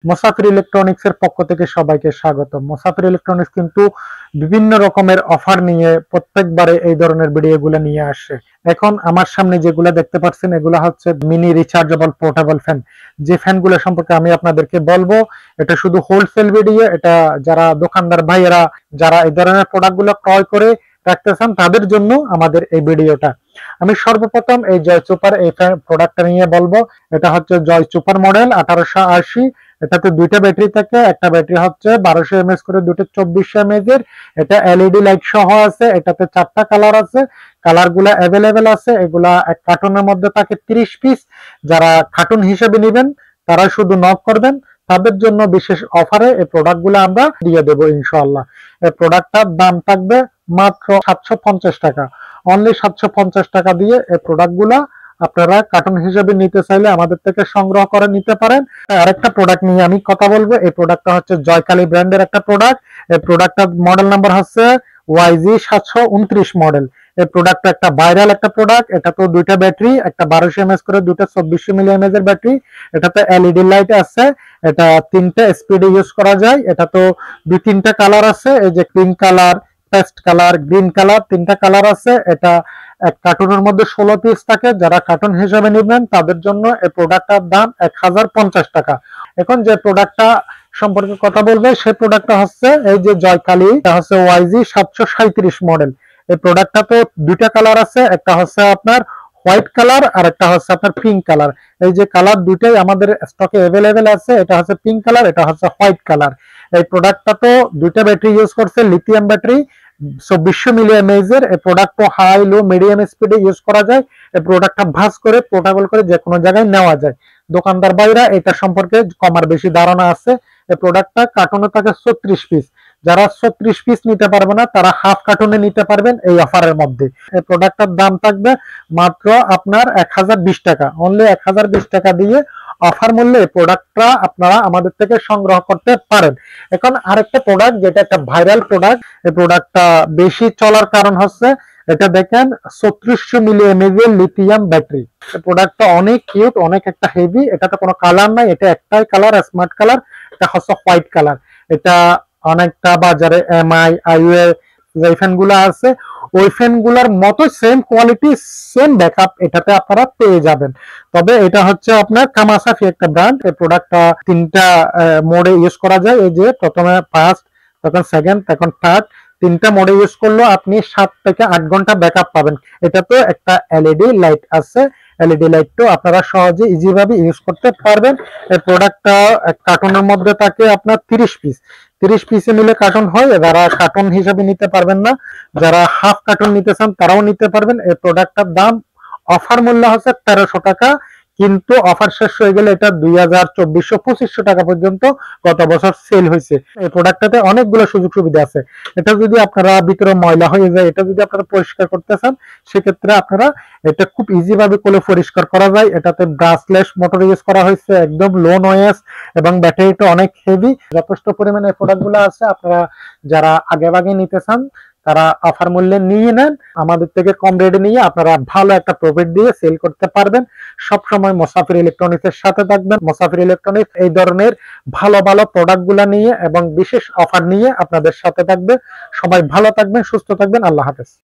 মুসাফির ইলেকট্রনিক্স এর পক্ষ থেকে সবাইকে স্বাগত। মুসাফির ইলেকট্রনিক্স কিন্তু বিভিন্ন রকমের অফার নিয়ে প্রত্যেকবারে এই ধরনের ভিডিওগুলো নিয়ে আসে। এখন আমার সামনে যেগুলো দেখতে পাচ্ছেন এগুলো হচ্ছে মিনি রিচার্জেবল পোর্টেবল ফ্যান। যে ফ্যানগুলো সম্পর্কে আমি আপনাদেরকে বলবো, এটা শুধু হোলসেল ভিডিও। এটা যারা দোকানদার ভাইয়েরা যারা এই ধরনের প্রোডাক্টগুলো ক্রয় করে রাখতে চান তাদের জন্য আমাদের এই ভিডিওটা। আমি সর্বপ্রথম এই জয় সুপার এই প্রোডাক্টটা নিয়ে বলবো। এটা হচ্ছে জয় সুপার মডেল 1880। এটাতে দুইটা ব্যাটারি থাকে, একটা ব্যাটারি হচ্ছে 1200 এমএএইচ করে, দুটো 2400 এমএএইচ এর। এটা এলইডি লাইট সহ আছে। এটাতে 4টা কালার আছে, কালার গুলা অ্যাভেলেবেল আছে। এগুলা এক কার্টুনের মধ্যে থাকে 30 পিস। যারা কার্টুন হিসেবে নেবেন তারা শুধু নক করবেন, তাদের জন্য বিশেষ অফারে এই প্রোডাক্ট গুলো আমরা দিয়ে দেবো ইনশাআল্লাহ। এই প্রোডাক্টটার দাম থাকবে মাত্র 750 টাকা। অনলি 750 টাকা দিয়ে এই প্রোডাক্ট গুলা আপনারা কার্টুন হিসেবে নিতে চাইলে আমাদের থেকে সংগ্রহ করে নিতে পারেন। আরেকটা প্রোডাক্ট নিয়ে আমি কথা বলবো। এই প্রোডাক্টটা হচ্ছে জয়কালী ব্র্যান্ডের একটা প্রোডাক্ট। এই প্রোডাক্টটার মডেল নাম্বার হচ্ছে YG 729 মডেল। এই প্রোডাক্টটা একটা ভাইরাল একটা প্রোডাক্ট। এটা তো দুইটা ব্যাটারি, একটা 1200 এমএএইচ করে, দুটো 2400 মিলি এমএএইচ এর ব্যাটারি। এটাতে এলইডি লাইট আছে। এটা 3টে স্পিডে ইউজ করা যায়। এটা তো 2-3টা কালার আছে, এই যে pink colour, paste colour, green colour, 3টা কালার আছে। এটা এক কার্টুনের মধ্যে 16 পিস থাকে। যারা কার্টুন হিসেবে নেবেন তাদের জন্য এই প্রোডাক্টটার দাম 1050 টাকা। এখন যে প্রোডাক্টটা সম্পর্কে কথা বলবে সেই প্রোডাক্টটা হচ্ছে এই যে জয়কালী, এটা হচ্ছে YG 737 মডেল। এই প্রোডাক্টটা তো দুইটা কালার আছে, একটা হচ্ছে আপনার হোয়াইট কালার আর একটা হচ্ছে আপনার পিঙ্ক কালার। এই যে কালার দুইটাই আমাদের স্টকে অ্যাভেলেবেল আছে। এটা হচ্ছে পিঙ্ক কালার, এটা হচ্ছে হোয়াইট কালার। এই প্রোডাক্টটা তো দুইটা ব্যাটারি ইউজ করছে, লিথিয়াম ব্যাটারি 2400 মিলি এমএএইচ এর। এই প্রোডাক্ট হাই লো মিডিয়াম স্পিডে ইউজ করা যায়। এই প্রোডাক্টটা ভাঁজ করে পোর্টেবল করে যে কোনো জায়গায় নেওয়া যায়। দোকানদার ভাইরা এটা সম্পর্কে কম আর বেশি ধারণা আছে। এই প্রোডাক্টটা কার্টুনে থাকে 36 পিস। যারা 36 পিস নিতে পারবে না তারা হাফ কার্টুনে নিতে পারবেন এই অফারের মধ্যে। এই প্রোডাক্টটার দাম থাকবে মাত্র আপনার 1020 টাকা। অনলি 1020 টাকা দিয়ে অফার মূল্যে প্রোডাক্টটা আপনারা আমাদের থেকে সংগ্রহ করতে পারেন। এখন আরেকটা প্রোডাক্ট যেটা একটা ভাইরাল প্রোডাক্ট। এই প্রোডাক্টটা বেশি চলার কারণ হচ্ছে এটা দেখেন 3600 মিলি এমএএইচ এর লিথিয়াম ব্যাটারি। এই প্রোডাক্টটা অনেক কিউট, অনেক একটা হেভি। এটাতে কোনো কালার নাই, এটা একটাই কালার, স্মার্ট কালার। এটা হচ্ছে হোয়াইট কালার। এটা অনেকটা বাজারে এমআই আইওএ যে ফ্যানগুলো আছে ওই ফ্যানগুলোর মতো সেম কোয়ালিটি, সেম ব্যাকআপ এটাতে আপনারা পেয়ে যাবেন। তবে এটা হচ্ছে আপনার কামাসাফি একটা ব্র্যান্ড। এই প্রোডাক্টটা 3টা মোডে ইউজ করা যায়। এই যে প্রথমে ফার্স্ট, তখন সেকেন্ড, তখন থার্ড, 3টা মোডে ইউজ করলেও আপনি 7 থেকে 8 ঘন্টা ব্যাকআপ পাবেন। এটাতে একটা এলইডি লাইট আছে। এলইডি লাইটটাও আপনারা সহজে ইজি ভাবে ইউজ করতে পারবেন। এই প্রোডাক্টটা কার্টুনের মধ্যে থাকে আপনার 30 পিস। 30 পিসে নিলে কার্টুন হয়। যারা কার্টুন হিসেবে নিতে পারবেন না, যারা হাফ কার্টুন নিতে চান তারাও নিতে পারবেন। এই প্রোডাক্টটার দাম অফার মূল্য হচ্ছে 1300 টাকা, কিন্তু অফার শেষ হয়ে গেলে এটা 2400-2500 টাকা পর্যন্ত গত বছর সেল হয়েছে। এই প্রোডাক্টটাতে অনেকগুলো সুযোগ সুবিধা আছে। এটা যদি আপনারা ভিতরে ময়লা হয়ে যায়, এটা যদি আপনারা পরিষ্কার করতে চান সেক্ষেত্রে আপনারা এটা খুব ইজি ভাবে করে পরিষ্কার করা যায়। এটাতে ব্রাশলেস মোটর ইউজ করা হয়েছে, একদম লো নয়েজ, এবং ব্যাটারিটা অনেক হেভি। যথেষ্ট পরিমাণে এই প্রোডাক্টগুলো আছে। আপনারা যারা আগে ভাগে নিতে চান তারা অফার মূল্যে নিয়ে নেন। আমাদের থেকে কম রেটে নিয়ে আপনারা ভালো একটা প্রফিট দিয়ে সেল করতে পারবেন। সব সময় মুসাফির ইলেকট্রনিক্স এর সাথে থাকবেন। মুসাফির ইলেকট্রনিক্স এই ধরনের ভালো ভালো প্রোডাক্টগুলো নিয়ে এবং বিশেষ অফার নিয়ে আপনাদের সাথে থাকবে। সবাই ভালো থাকবেন, সুস্থ থাকবেন। আল্লাহ হাফেজ।